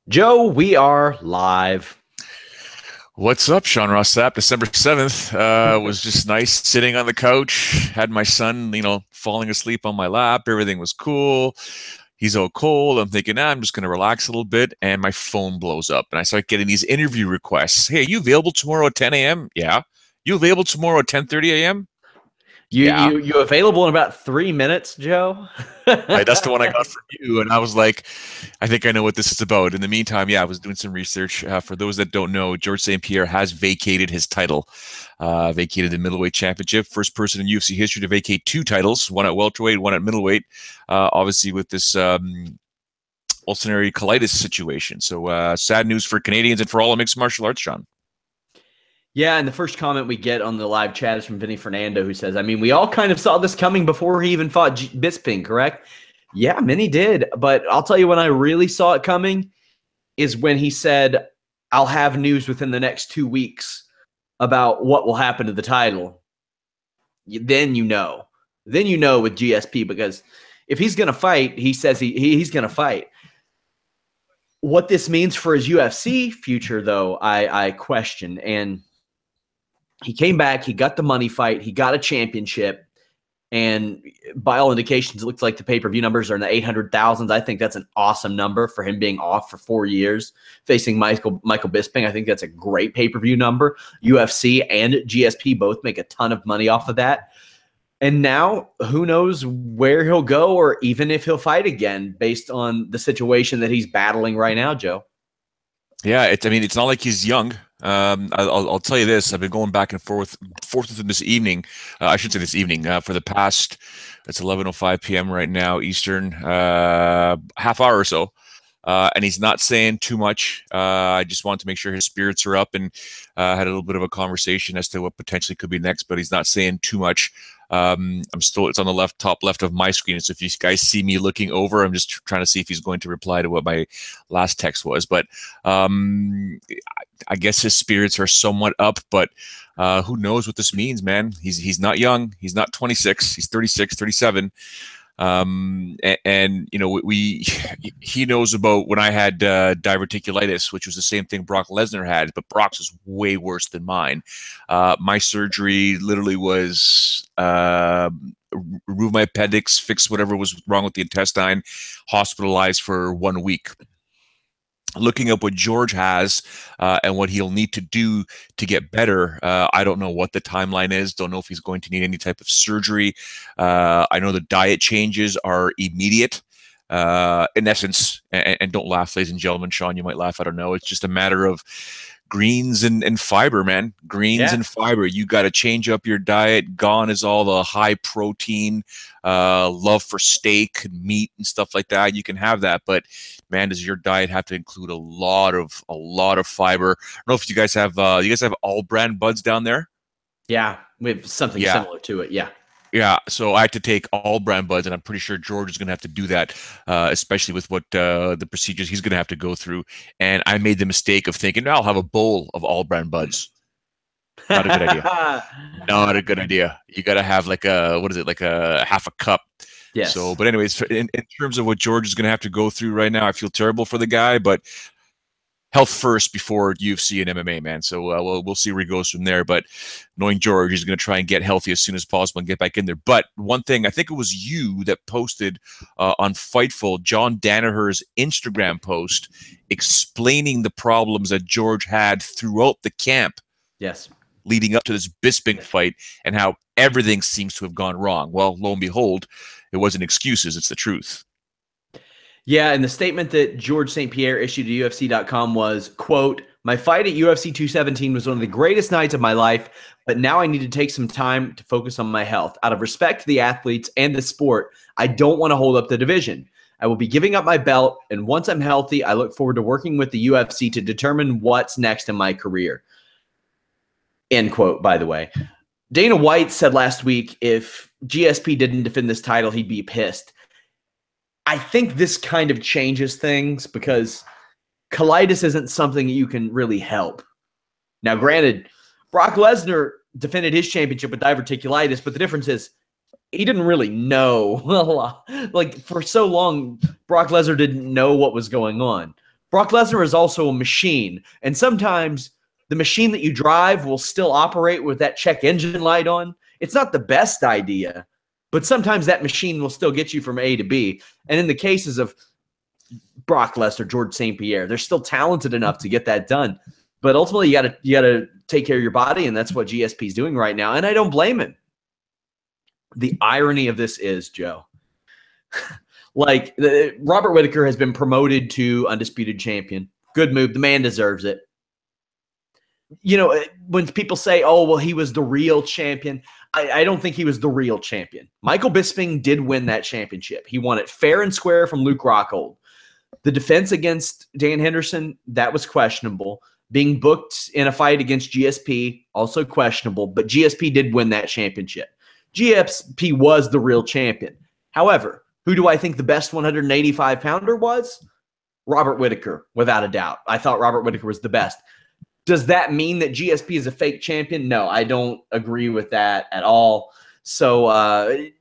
Joe, we are live. What's up, Sean Ross Sapp? December 7th was just nice sitting on the couch, had my son, falling asleep on my lap. Everything was cool. He's all cold. I'm thinking, I'm just going to relax a little bit. And my phone blows up and I start getting these interview requests. Hey, are you available tomorrow at 10 a.m.? Yeah. You available tomorrow at 10:30 a.m.? You Yeah. you you available in about 3 minutes, Joe? That's the one I got from you. And I was like, I think I know what this is about. In the meantime, yeah, I was doing some research. For those that don't know, Georges St Pierre has vacated his title, vacated the middleweight championship. First person in UFC history to vacate two titles, one at welterweight, one at middleweight, obviously with this ulcerative colitis situation. So sad news for Canadians and for all of mixed martial arts, Sean. Yeah, and the first comment we get on the live chat is from Vinny Fernando, who says, we all kind of saw this coming before he even fought Bisping, correct? Yeah, many did. But I'll tell you when I really saw it coming is when he said, I'll have news within the next 2 weeks about what will happen to the title. Then you know. Then you know with GSP, because if he's going to fight, he says he's going to fight. What this means for his UFC future, though, I question. And he came back, he got the money fight, he got a championship, and by all indications, it looks like the pay-per-view numbers are in the 800,000s. I think that's an awesome number for him being off for 4 years, facing Michael Bisping. I think that's a great pay-per-view number. UFC and GSP both make a ton of money off of that. And now, who knows where he'll go or even if he'll fight again based on the situation that he's battling right now, Joe. Yeah, it's not like he's young. I'll tell you this. I've been going back and forth with him this evening. I should say this evening for the past. It's 11:05 p.m. right now Eastern. Half hour or so, and he's not saying too much. I just wanted to make sure his spirits are up and had a little bit of a conversation as to what potentially could be next. But he's not saying too much. It's on the top left of my screen. So if you guys see me looking over, I'm just trying to see if he's going to reply to what my last text was. But I guess his spirits are somewhat up, but who knows what this means, man. He's not young. He's not 26. He's 36, 37. And he knows about when I had diverticulitis, which was the same thing Brock Lesnar had, but Brock's was way worse than mine. My surgery literally was remove my appendix, fix whatever was wrong with the intestine, hospitalized for 1 week. Looking up what George has and what he'll need to do to get better. I don't know what the timeline is. Don't know if he's going to need any type of surgery. I know the diet changes are immediate. In essence, and don't laugh, ladies and gentlemen. Sean, you might laugh. I don't know. It's just a matter of greens and fiber, man. Greens and fiber. You got to change up your diet. Gone is all the high protein, love for steak and meat and stuff like that. You can have that, but man, does your diet have to include a lot of fiber? I don't know if you guys have all brand buds down there. Yeah, we have something similar to it. Yeah. Yeah, so I had to take all brand buds, and I'm pretty sure George is going to have to do that, especially with what the procedures he's going to have to go through. And I made the mistake of thinking, no, I'll have a bowl of all brand buds. Not a good idea. Not a good idea. You got to have like a half a cup. Yes. So, but anyways, in terms of what George is going to have to go through right now, I feel terrible for the guy, but health first before UFC and MMA, man. So we'll see where he goes from there. But knowing George, he's going to try and get healthy as soon as possible and get back in there. But one thing, I think it was you that posted on Fightful, John Danaher's Instagram post explaining the problems that George had throughout the camp. Yes. Leading up to this Bisping fight and how everything seems to have gone wrong. Well, lo and behold, it wasn't excuses. It's the truth. Yeah, and the statement that Georges St Pierre issued to UFC.com was, quote, "My fight at UFC 217 was one of the greatest nights of my life, but now I need to take some time to focus on my health. Out of respect to the athletes and the sport, I don't want to hold up the division. I will be giving up my belt, and once I'm healthy, I look forward to working with the UFC to determine what's next in my career." End quote, by the way. Dana White said last week if GSP didn't defend this title, he'd be pissed. I think this kind of changes things because colitis isn't something you can really help. Now, granted, Brock Lesnar defended his championship with diverticulitis, but the difference is he didn't really know. Like, for so long, Brock Lesnar didn't know what was going on. Brock Lesnar is also a machine. And sometimes the machine that you drive will still operate with that check engine light on. It's not the best idea, but sometimes that machine will still get you from A to B. And in the cases of Brock Lesnar, Georges St Pierre, they're still talented enough to get that done. But ultimately, you gotta take care of your body, and that's what GSP is doing right now. And I don't blame him. The irony of this is, Joe, Robert Whittaker has been promoted to undisputed champion. Good move. The man deserves it. You know, when people say, oh, well, he was the real champion, I don't think he was the real champion. Michael Bisping did win that championship. He won it fair and square from Luke Rockhold. The defense against Dan Henderson, that was questionable. Being booked in a fight against GSP, also questionable, but GSP did win that championship. GSP was the real champion. However, who do I think the best 185-pounder was? Robert Whittaker, without a doubt. I thought Robert Whittaker was the best. Does that mean that GSP is a fake champion? No, I don't agree with that at all. So I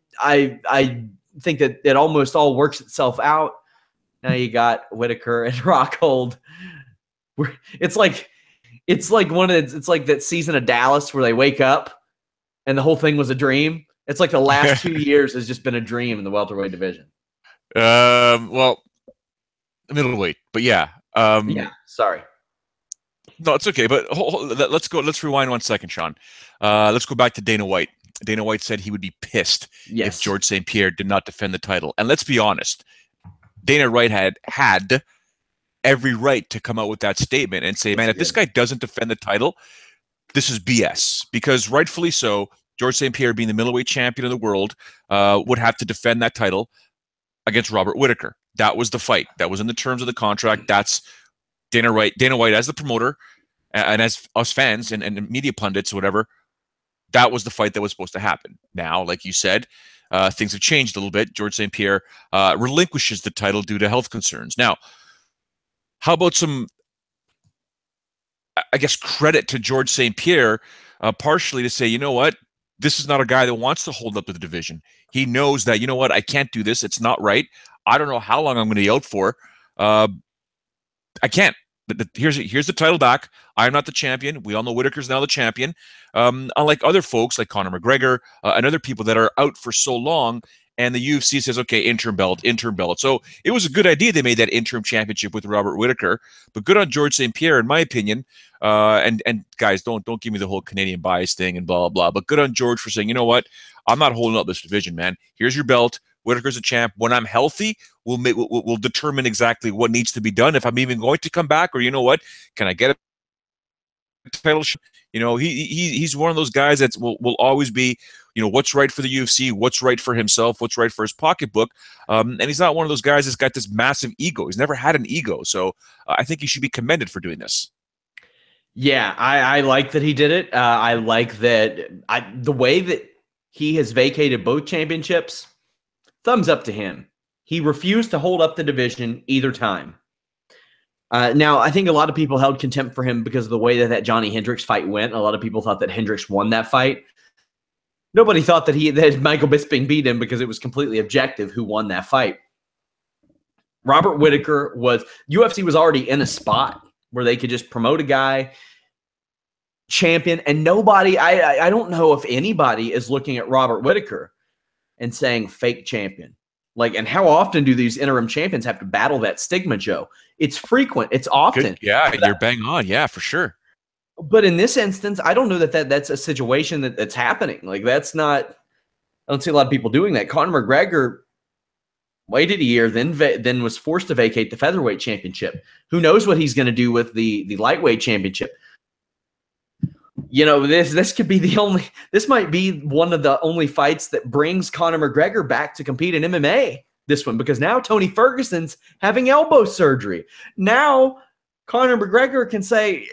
think that it almost all works itself out. Now you got Whittaker and Rockhold. It's like that season of Dallas where they wake up and the whole thing was a dream. It's like the last 2 years has just been a dream in the welterweight division. Well, middleweight, but yeah. Yeah, sorry. No, it's okay. But let's go. Let's rewind 1 second, Sean. Let's go back to Dana White. Dana White said he would be pissed if Georges St Pierre did not defend the title. And let's be honest, Dana White had every right to come out with that statement and say, man, if this guy doesn't defend the title, this is BS. Because rightfully so, Georges St Pierre, being the middleweight champion of the world, would have to defend that title against Robert Whittaker. That was the fight. That was in the terms of the contract. That's Dana White as the promoter and as us fans and media pundits or whatever, that was the fight that was supposed to happen. Now, like you said, things have changed a little bit. Georges St Pierre relinquishes the title due to health concerns. Now, how about some, I guess, credit to Georges St Pierre partially to say, you know what, this is not a guy that wants to hold up the division. He knows that, you know what, I can't do this. It's not right. I don't know how long I'm going to be out for. I can't. Here's the title back. I'm not the champion. We all know Whittaker's now the champion. Unlike other folks like Conor McGregor and other people that are out for so long, and the UFC says, okay, interim belt. So it was a good idea they made that interim championship with Robert Whittaker. But good on Georges St Pierre, in my opinion. And guys, don't give me the whole Canadian bias thing and blah blah blah. But good on George for saying, you know what, I'm not holding up this division, man. Here's your belt. Whittaker's a champ. When I'm healthy, we'll determine exactly what needs to be done. If I'm even going to come back, or you know what, can I get a title shot? You know, he's one of those guys that will always be, you know, what's right for the UFC, what's right for himself, what's right for his pocketbook. And he's not one of those guys that's got this massive ego. He's never had an ego. So I think he should be commended for doing this. Yeah, I like that he did it. I like that the way that he has vacated both championships. Thumbs up to him. He refused to hold up the division either time. Now, I think a lot of people held contempt for him because of the way that Johnny Hendricks fight went. A lot of people thought that Hendricks won that fight. Nobody thought that Michael Bisping beat him because it was completely objective who won that fight. Robert Whittaker UFC was already in a spot where they could just promote a guy, champion, and nobody, I don't know if anybody is looking at Robert Whittaker and saying fake champion. And how often do these interim champions have to battle that stigma, Joe? It's frequent. It's often. Good. Yeah, you're bang on. Yeah, for sure. But in this instance, I don't know that's a situation that's happening. That's not, I don't see a lot of people doing that. Conor McGregor waited a year, then was forced to vacate the featherweight championship. Who knows what he's going to do with the lightweight championship? You know, this could be this might be one of the only fights that brings Conor McGregor back to compete in MMA, this one, because now Tony Ferguson's having elbow surgery. Now Conor McGregor can say,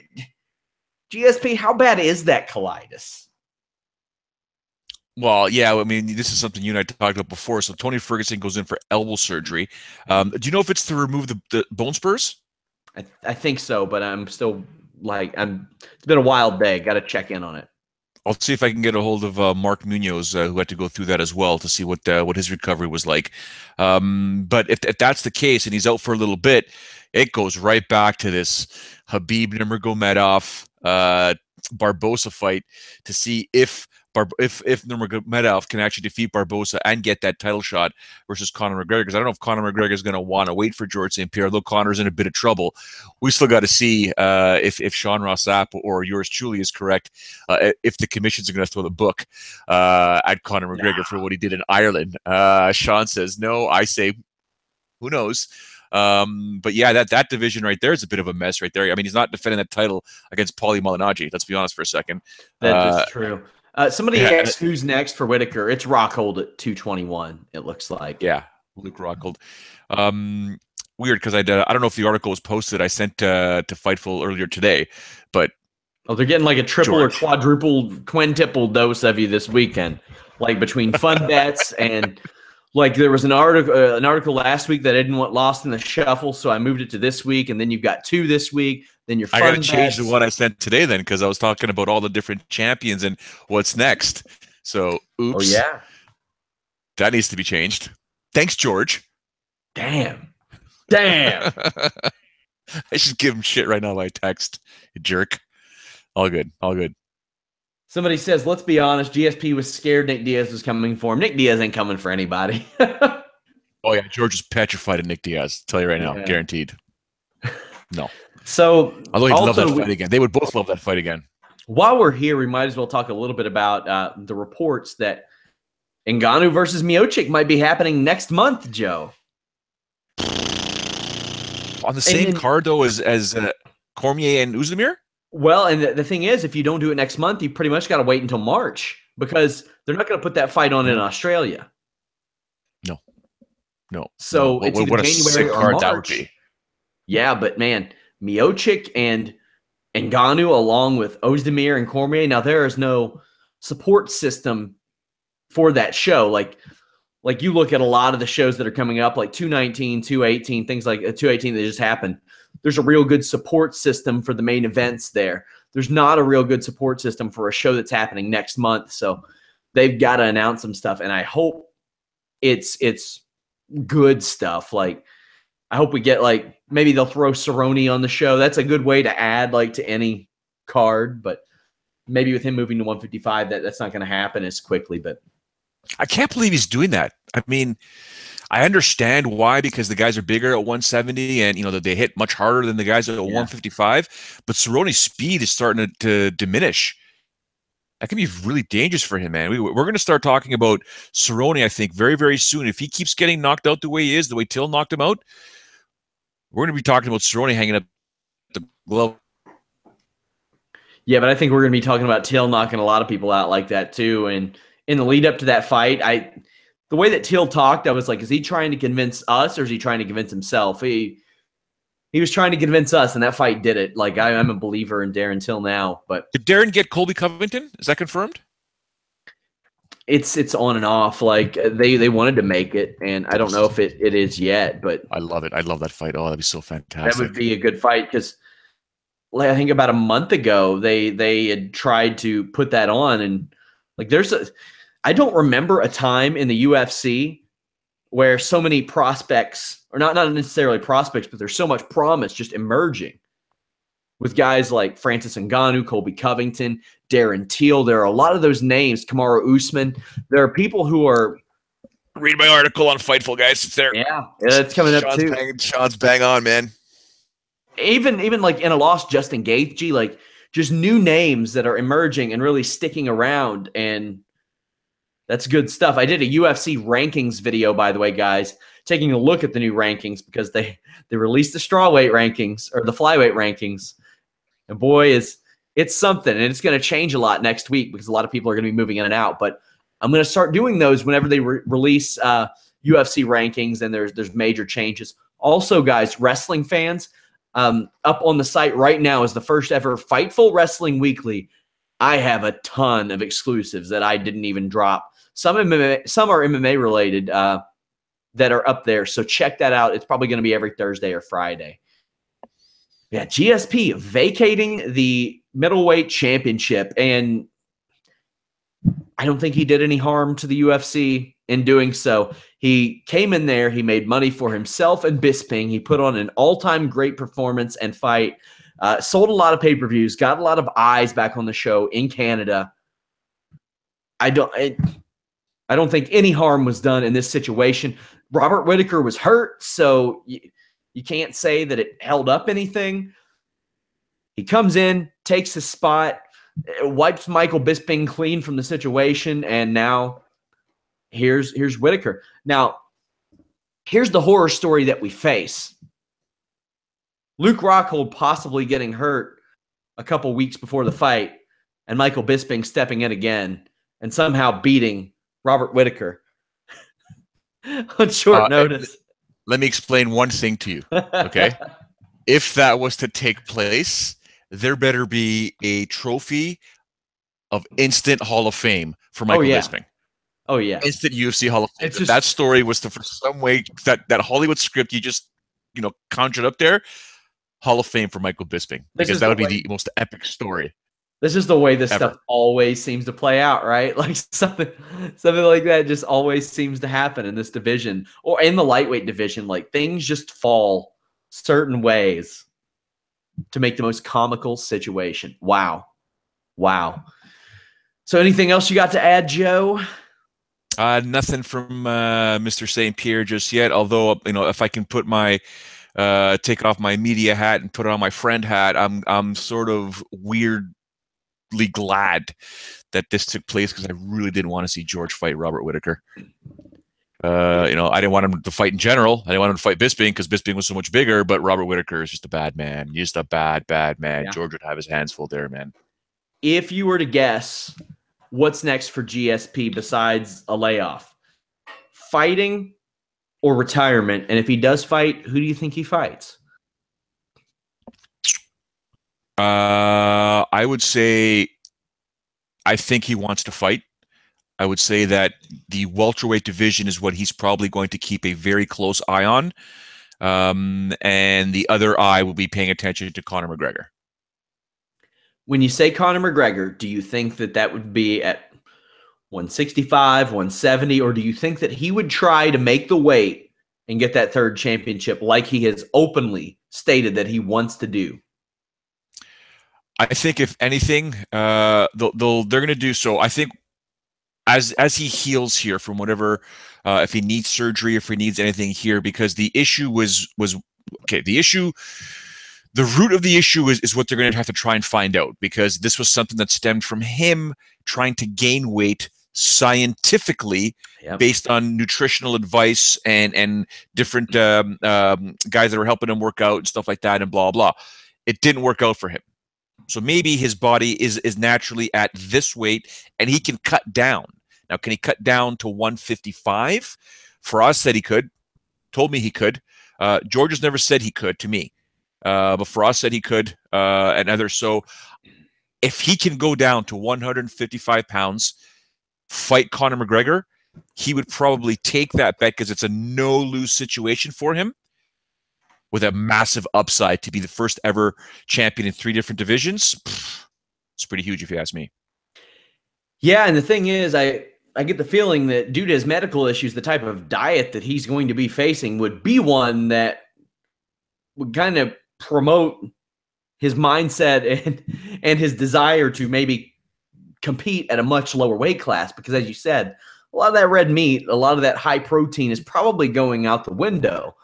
GSP, how bad is that colitis? Well, yeah, I mean, this is something you and I talked about before. So Tony Ferguson goes in for elbow surgery. Do you know if it's to remove the bone spurs? I think so, but I'm still it's been a wild day. Got to check in on it. I'll see if I can get a hold of Mark Munoz, who had to go through that as well, to see what his recovery was like. But if that's the case and he's out for a little bit, it goes right back to this Habib Nurmagomedov Barbosa fight to see if Nurmagomedov can actually defeat Barbosa and get that title shot versus Conor McGregor. Because I don't know if Conor McGregor is going to want to wait for Georges St Pierre, though Conor's in a bit of trouble. We still got to see if Sean Ross Sapp or yours truly is correct, if the commissions are going to throw the book at Conor McGregor for what he did in Ireland. Sean says no. I say, who knows? But yeah, that division right there is a bit of a mess right there. I mean, he's not defending that title against Paulie Malignaggi. Let's be honest for a second. That is true. Somebody asked who's next for Whittaker. It's Rockhold at 221, it looks like. Yeah, Luke Rockhold. Weird, because I don't know if the article was posted. I sent to Fightful earlier today, but they're getting like a triple or quadruple, quintuple dose of you this weekend, like between fun bets and like there was an article last week that I didn't want lost in the shuffle, so I moved it to this week, and then you've got 2 this week. Then your fun I got to change the one I sent today then, because I was talking about all the different champions and what's next. So, oops. Oh yeah, that needs to be changed. Thanks, George. Damn. I should give him shit right now by text. You jerk. All good. Somebody says, let's be honest, GSP was scared Nick Diaz was coming for him. Nick Diaz ain't coming for anybody. Oh yeah, George is petrified of Nick Diaz. I'll tell you right now, guaranteed. No. So, although he'd love that fight again. They would both love that fight again. While we're here, we might as well talk a little bit about the reports that Ngannou versus Miocic might be happening next month, Joe. On the same card, though, as Cormier and Uzumir? Well, and the thing is, if you don't do it next month, you pretty much got to wait until March because they're not going to put that fight on in Australia. No. So it's either what a January sick or card March. that would be. Yeah, but man, Miocic and Ngannou along with Ozdemir and Cormier. Now there is no support system for that show. Like you look at a lot of the shows that are coming up, like 219, 218, things like 218 that just happened. There's a real good support system for the main events there. There's not a real good support system for a show that's happening next month. So they've got to announce some stuff, and I hope it's good stuff. Like I hope we get like maybe they'll throw Cerrone on the show. That's a good way to add like to any card, but maybe with him moving to 155, that's not going to happen as quickly. But I can't believe he's doing that. I mean, I understand why, because the guys are bigger at 170 and, you know, they hit much harder than the guys at 155. But Cerrone's speed is starting to diminish. That can be really dangerous for him, man. We're going to start talking about Cerrone, I think, very, very soon. If he keeps getting knocked out the way he is, the way Till knocked him out, we're going to be talking about Cerrone hanging up the glove. Yeah, but I think we're going to be talking about Till knocking a lot of people out like that too. And in the lead up to that fight, the way that Till talked, I was like, is he trying to convince us or is he trying to convince himself? He was trying to convince us, and that fight did it. Like I'm a believer in Darren Till now. But did Darren get Colby Covington? Is that confirmed? It's on and off. Like they wanted to make it, and I don't know if it is yet. But I love it. I love that fight. Oh, that'd be so fantastic. That would be a good fight because I think about a month ago they had tried to put that on, and like I don't remember a time in the UFC where so many prospects, or not necessarily prospects, but there's so much promise just emerging with guys like Francis Ngannou, Colby Covington, Darren Till. There are a lot of those names, Kamaru Usman. There are people who are... Read my article on Fightful, guys. It's there. Yeah, it's coming up too. Sean's bang on, man. Even like in a loss, Justin Gaethje, like just new names that are emerging and really sticking around, and that's good stuff. I did a UFC rankings video, by the way, guys, taking a look at the new rankings because they released the strawweight rankings or the flyweight rankings, and boy, it's something, and it's going to change a lot next week because a lot of people are going to be moving in and out. But I'm going to start doing those whenever they release UFC rankings, and there's major changes. Also, guys, wrestling fans, up on the site right now is the first ever Fightful Wrestling Weekly. I have a ton of exclusives that I didn't even drop. Some are MMA related that are up there, so check that out. It's probably going to be every Thursday or Friday. Yeah, GSP vacating the middleweight championship, and I don't think he did any harm to the UFC in doing so. He came in there, he made money for himself and Bisping. He put on an all-time great performance and fight, sold a lot of pay-per-views, got a lot of eyes back on the show in Canada. I don't think any harm was done in this situation. Robert Whittaker was hurt, so you can't say that it held up anything. He comes in, takes his spot, wipes Michael Bisping clean from the situation, and now here's Whittaker. Now, here's the horror story that we face. Luke Rockhold possibly getting hurt a couple weeks before the fight, and Michael Bisping stepping in again and somehow beating Robert Whittaker on short notice. Let me explain one thing to you, okay? If that was to take place, there better be a trophy of instant Hall of Fame for Michael Bisping. Oh, yeah. Instant UFC Hall of Fame. If that story was to, for some way, that Hollywood script you just, conjured up there, Hall of Fame for Michael Bisping. Because that would be the most epic story. This is the way this stuff always seems to play out, right? Like something like that just always seems to happen in this division or in the lightweight division. Like things just fall certain ways to make the most comical situation. Wow. So anything else you got to add, Joe? Nothing from Mr. St. Pierre just yet. Although, if I can put my take off my media hat and put on my friend hat, I'm sort of weirdly glad that this took place because I really didn't want to see George fight Robert Whittaker. I didn't want him to fight in general. I didn't want him to fight Bisping because Bisping was so much bigger, but Robert Whittaker is just a bad man. He's just a bad man. Yeah. George would have his hands full there, man. If you were to guess what's next for GSP besides a layoff, fighting or retirement? And if he does fight, who do you think he fights? I would say I think he wants to fight. I would say that the welterweight division is what he's probably going to keep a very close eye on. And the other eye will be paying attention to Conor McGregor. When you say Conor McGregor, do you think that would be at 165, 170, or do you think that he would try to make the weight and get that third championship like he has openly stated that he wants to do? I think if anything, they're going to do so. I think as he heals here from whatever, if he needs surgery, if he needs anything here, because the issue was okay. The root of the issue is what they're going to have to try and find out, because this was something that stemmed from him trying to gain weight scientifically based on nutritional advice and different guys that were helping him work out and stuff like that and blah, blah. It didn't work out for him. So maybe his body is naturally at this weight and he can cut down. Now, can he cut down to 155? Faraz said he could, told me he could. George has never said he could to me. But Faraz said he could, and others. So if he can go down to 155 pounds, fight Conor McGregor, he would probably take that bet because it's a no-lose situation for him with a massive upside to be the first ever champion in 3 different divisions. It's pretty huge if you ask me. Yeah, and the thing is, I get the feeling that due to his medical issues, the type of diet that he's going to be facing would be one that would kind of promote his mindset and his desire to maybe compete at a much lower weight class, because as you said, a lot of that red meat, a lot of that high protein is probably going out the window.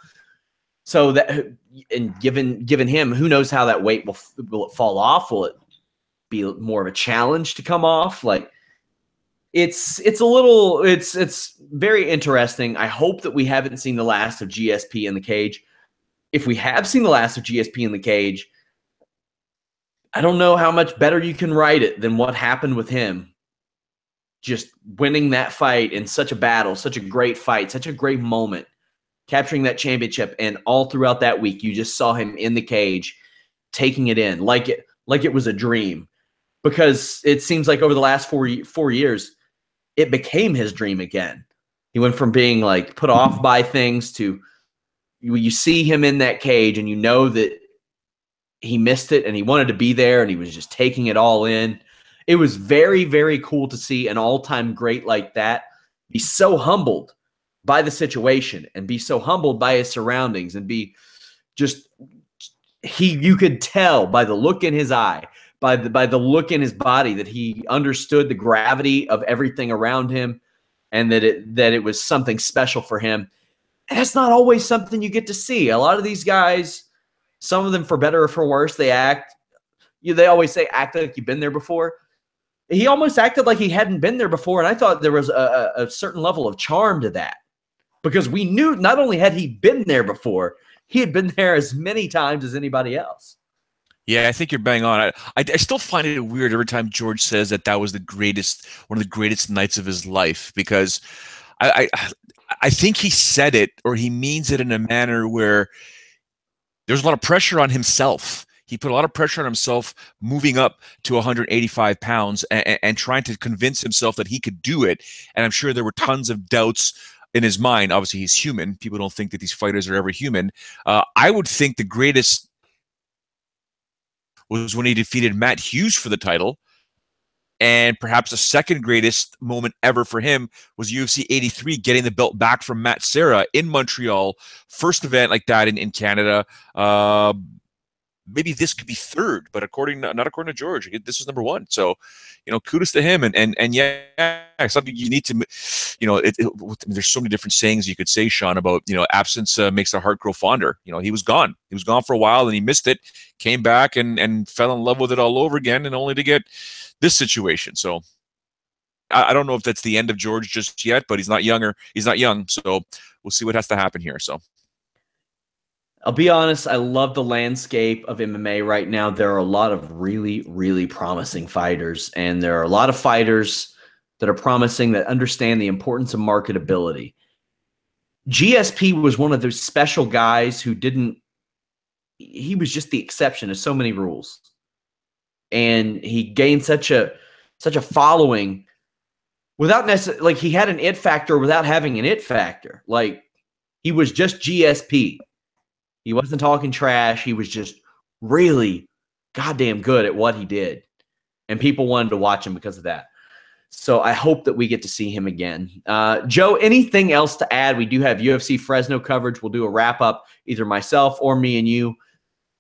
So that, and given him, who knows how that weight will it fall off? Will it be more of a challenge to come off? Like it's very interesting. I hope that we haven't seen the last of GSP in the cage. If we have seen the last of GSP in the cage, I don't know how much better you can write it than what happened with him. Just winning that fight in such a battle, such a great fight, such a great moment, capturing that championship, and all throughout that week, you just saw him in the cage, taking it in like it was a dream. Because it seems like over the last 4 years, it became his dream again. He went from being like put off by things to you see him in that cage and you know that he missed it and he wanted to be there and he was just taking it all in. It was very, very cool to see an all-time great like that be so humbled by the situation and be so humbled by his surroundings and be just you could tell by the look in his eye, by the look in his body, that he understood the gravity of everything around him, and that it was something special for him. And that's not always something you get to see. A lot of these guys, some of them for better or for worse, they always say act like you've been there before. He almost acted like he hadn't been there before, and I thought there was a certain level of charm to that, because we knew not only had he been there before, he had been there as many times as anybody else. Yeah, I think you're bang on. I still find it weird every time George says that was one of the greatest nights of his life, because I think he said it, or he means it in a manner where there's a lot of pressure on himself. He put a lot of pressure on himself moving up to 185 pounds and trying to convince himself that he could do it. And I'm sure there were tons of doubts in his mind. Obviously, he's human. People don't think that these fighters are ever human. I would think the greatest was when he defeated Matt Hughes for the title. And perhaps the second greatest moment ever for him was UFC 83, getting the belt back from Matt Serra in Montreal. First event like that in Canada. Maybe this could be third, but not according to George, this is number one. So, kudos to him. And yeah, something you need to, there's so many different sayings you could say, Sean, about, absence makes the heart grow fonder. He was gone. He was gone for a while, and he missed it, came back and fell in love with it all over again, and only to get this situation. So I don't know if that's the end of George just yet, but he's not young. So we'll see what has to happen here. So I'll be honest, I love the landscape of MMA right now. There are a lot of really, really promising fighters, and there are a lot of fighters that are promising that understand the importance of marketability. GSP was one of those special guys who he was just the exception to so many rules. And he gained such a following without necessarily, like, he had an it factor without having an it factor. Like, he was just GSP. He wasn't talking trash. He was just really goddamn good at what he did. And people wanted to watch him because of that. So I hope that we get to see him again. Joe, anything else to add? We do have UFC Fresno coverage. We'll do a wrap-up, either myself or me and you,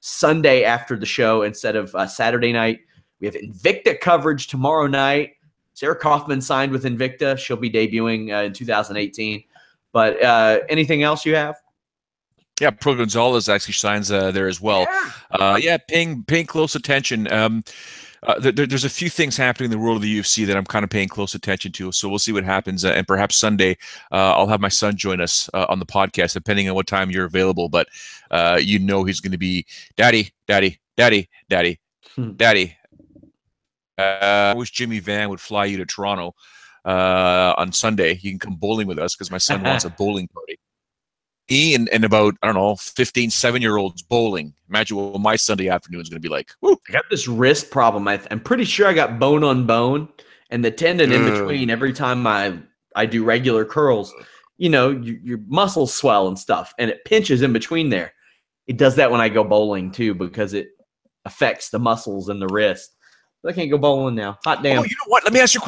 Sunday after the show instead of Saturday night. We have Invicta coverage tomorrow night. Sarah Kaufman signed with Invicta. She'll be debuting in 2018. But anything else you have? Yeah, Pro Gonzalez actually signs there as well. Yeah, paying close attention. There's a few things happening in the world of the UFC that I'm kind of paying close attention to. So we'll see what happens. And perhaps Sunday, I'll have my son join us on the podcast, depending on what time you're available. But he's going to be, Daddy, Daddy, Daddy, Daddy, Daddy. I wish Jimmy Van would fly you to Toronto on Sunday. You can come bowling with us because my son wants a bowling party. He and about, 15, 7-year-olds bowling. Imagine what my Sunday afternoon is going to be like. Woo. I got this wrist problem. I'm pretty sure I got bone on bone, and the tendon in between every time I do regular curls, your muscles swell and stuff, and it pinches in between there. It does that when I go bowling too, because it affects the muscles in the wrist. I can't go bowling now. Hot damn. Oh, you know what? Let me ask you a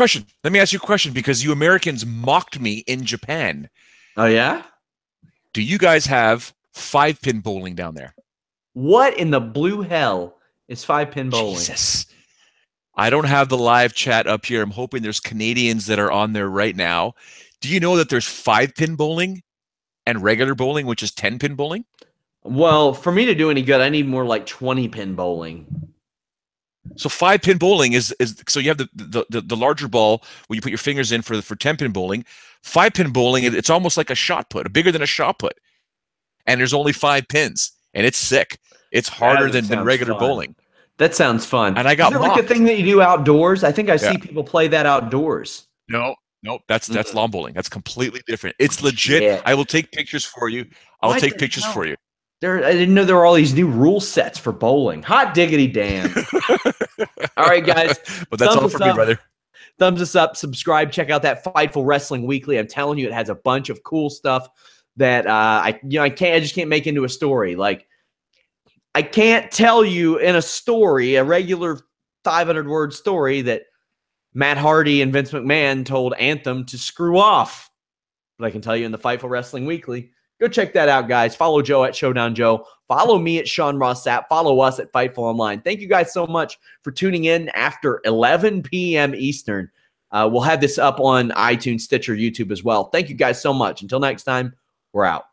question. Because you Americans mocked me in Japan. Oh, yeah? Do you guys have 5-pin bowling down there? What in the blue hell is 5-pin bowling? Jesus. I don't have the live chat up here. I'm hoping there's Canadians that are on there right now. Do you know that there's 5-pin bowling and regular bowling, which is 10-pin bowling? Well, for me to do any good, I need more like 20-pin bowling. So 5-pin bowling is so you have the larger ball where you put your fingers in for 10-pin bowling. 5-pin bowling, it's almost like a shot put, bigger than a shot put, and there's only 5 pins, and it's sick. It's harder than regular bowling. That sounds fun. And I got like a thing that you do outdoors. I think I see people play that outdoors. No, that's lawn bowling. That's completely different. It's legit. Shit. I will take pictures for you. I'll take pictures for you. I didn't know there were all these new rule sets for bowling. Hot diggity damn. All right, guys. But that's all for me, brother. Thumbs us up. Subscribe. Check out that Fightful Wrestling Weekly. I'm telling you, it has a bunch of cool stuff that I just can't make into a story. Like, I can't tell you in a story, a regular 500-word story, that Matt Hardy and Vince McMahon told Anthem to screw off. But I can tell you in the Fightful Wrestling Weekly, go check that out, guys. Follow Joe at Showdown Joe. Follow me at Sean Ross Sapp. Follow us at Fightful Online. Thank you guys so much for tuning in after 11 p.m. Eastern. We'll have this up on iTunes, Stitcher, YouTube as well. Thank you guys so much. Until next time, we're out.